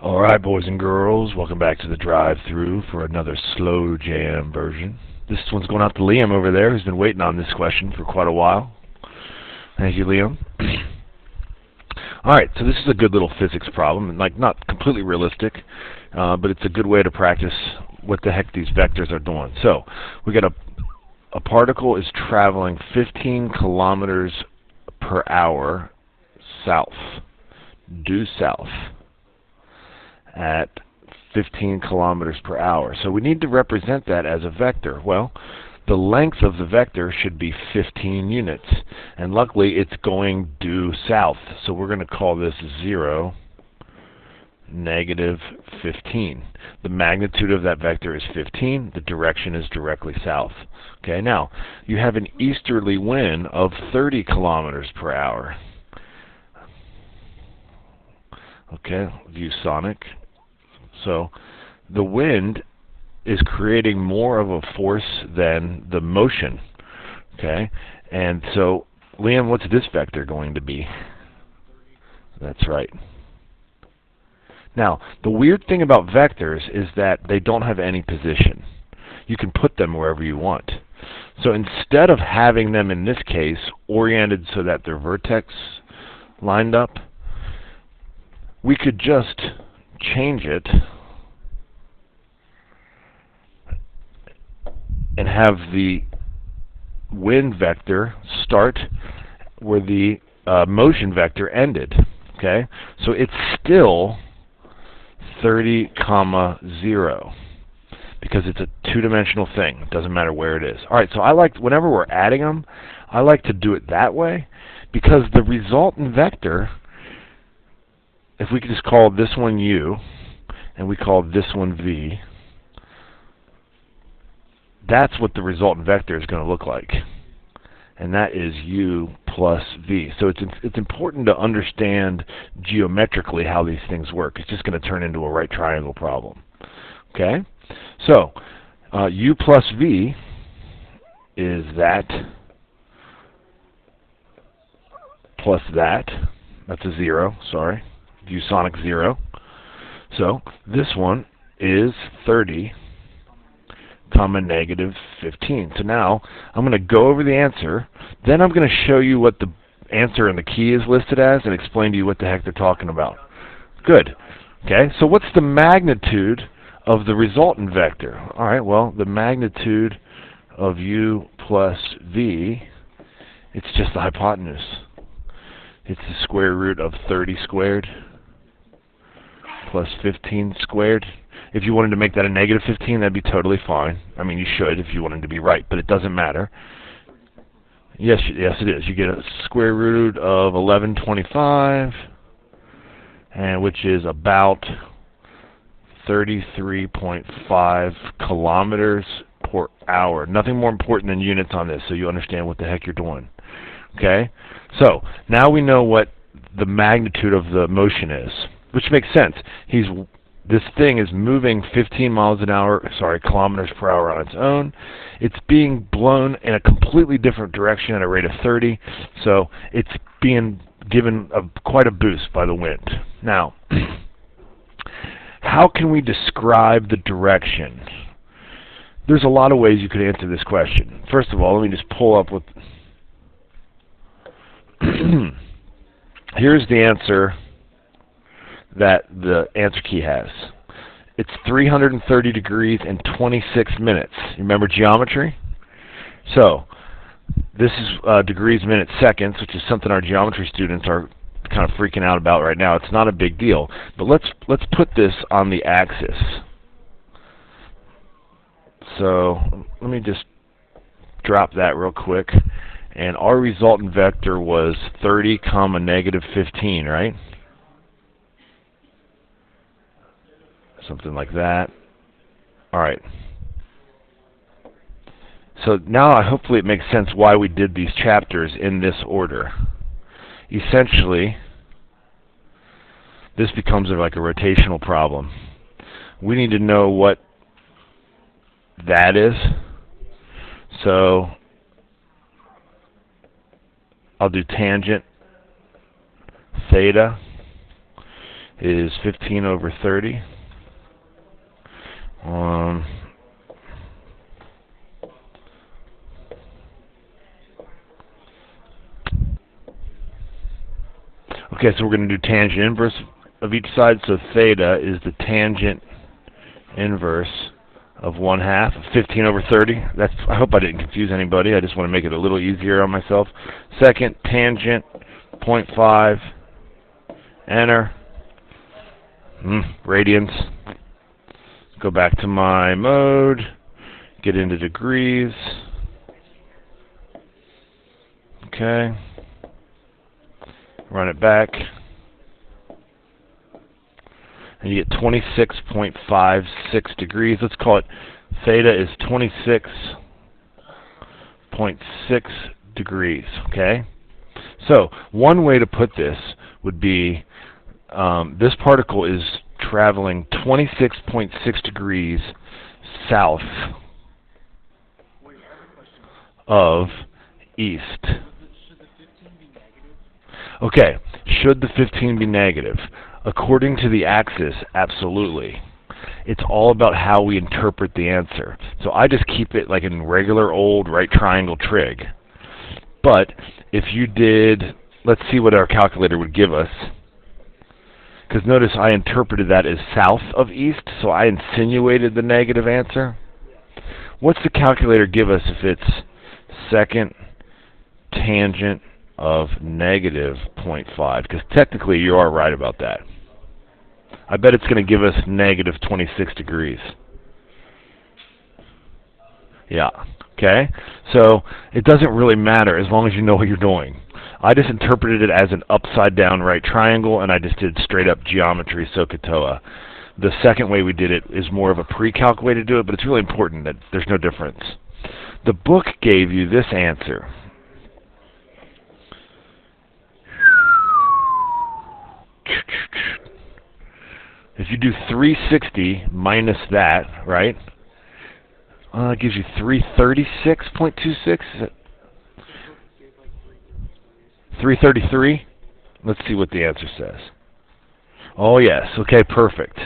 Alright, boys and girls, welcome back to the drive-thru for another slow jam version. This one's going out to Liam over there, who's been waiting on this question for quite a while. Thank you, Liam. Alright, so this is a good little physics problem, like not completely realistic, but it's a good way to practice what the heck these vectors are doing. So, we got a particle is traveling 15 kilometers per hour south, due south, at 15 kilometers per hour. So we need to represent that as a vector. Well, the length of the vector should be 15 units. And luckily, it's going due south. So we're going to call this 0, negative 15. The magnitude of that vector is 15. The direction is directly south. Okay, now, you have an easterly wind of 30 kilometers per hour. Okay, ViewSonic. So the wind is creating more of a force than the motion. Okay, and so Liam, what's this vector going to be? That's right. Now, the weird thing about vectors is that they don't have any position. You can put them wherever you want. So instead of having them, in this case, oriented so that their vertex lined up, we could just change it and have the wind vector start where the motion vector ended. Okay, so it's still 30, 0 because it's a two-dimensional thing. It doesn't matter where it is. All right, so I like, whenever we're adding them, I like to do it that way because the resultant vector, if we could just call this one U and we call this one V, that's what the resultant vector is going to look like. And that is U plus V. So it's important to understand geometrically how these things work. It's just going to turn into a right triangle problem. Okay? So, U plus V is that plus that. That's a 0, sorry. ViewSonic 0. So, this one is 30, negative 15. So now, I'm going to go over the answer, then I'm going to show you what the answer in the key is listed as, and explain to you what the heck they're talking about. Good. Okay, so what's the magnitude of the resultant vector? Alright, well, the magnitude of U plus V, it's just the hypotenuse. It's the square root of 30 squared plus 15 squared. If you wanted to make that a negative 15, that'd be totally fine. I mean, you should if you wanted to be right, but it doesn't matter. Yes, it is. You get a square root of 1125, and which is about 33.5 kilometers per hour. Nothing more important than units on this, so you understand what the heck you're doing. Okay? So, now we know what the magnitude of the motion is, which makes sense. This thing is moving 15 kilometers per hour on its own. It's being blown in a completely different direction at a rate of 30, so it's being given quite a boost by the wind. Now, how can we describe the direction? There's a lot of ways you could answer this question. First of all, let me just pull up with... Here's the answer that the answer key has. It's 330 degrees and 26 minutes. You remember geometry? So, this is degrees, minutes, seconds, which is something our geometry students are kind of freaking out about right now. It's not a big deal. But let's put this on the axis. So, let me just drop that real quick. And our resultant vector was 30, negative 15, right? Something like that. Alright. So now hopefully it makes sense why we did these chapters in this order. Essentially, this becomes like a rotational problem. We need to know what that is. So I'll do tangent theta is 15 over 30. Okay, so we're going to do tangent inverse of each side. So theta is the tangent inverse of 1/2 of 15 over 30. I hope I didn't confuse anybody. I just want to make it a little easier on myself. Second, tangent 0.5. Enter. Radians. Go back to my mode. Get into degrees. Okay. Run it back. And you get 26.56 degrees. Let's call it theta is 26.6 degrees. Okay? So, one way to put this would be this particle is traveling 26.6 degrees south of east. Okay, should the 15 be negative? According to the axis, absolutely. It's all about how we interpret the answer. So I just keep it like in regular old right triangle trig. But if you did, let's see what our calculator would give us. Because notice I interpreted that as south of east, so I insinuated the negative answer. What's the calculator give us if it's second tangent of negative 0.5? Because technically you are right about that. I bet it's going to give us negative 26 degrees. Yeah, okay? So it doesn't really matter as long as you know what you're doing. I just interpreted it as an upside down right triangle, and I just did straight up geometry SOHCAHTOA. The second way we did it is more of a pre-calc way to do it, but it's really important that there's no difference. The book gave you this answer. If you do 360 minus that, right, it gives you 336.26. Is it 333? Let's see what the answer says. Oh, yes. Okay, perfect.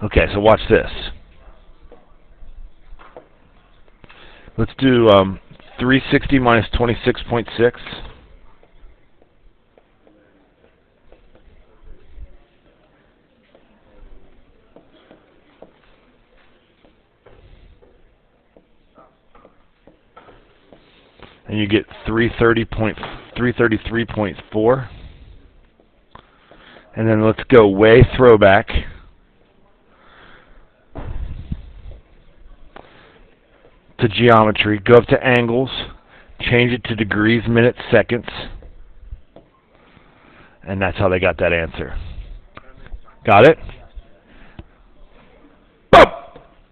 Okay, so watch this. Let's do 360 minus 26.6. And you get 333.4. And then let's go way throwback. To geometry. Go up to angles. Change it to degrees, minutes, seconds. And that's how they got that answer. Got it?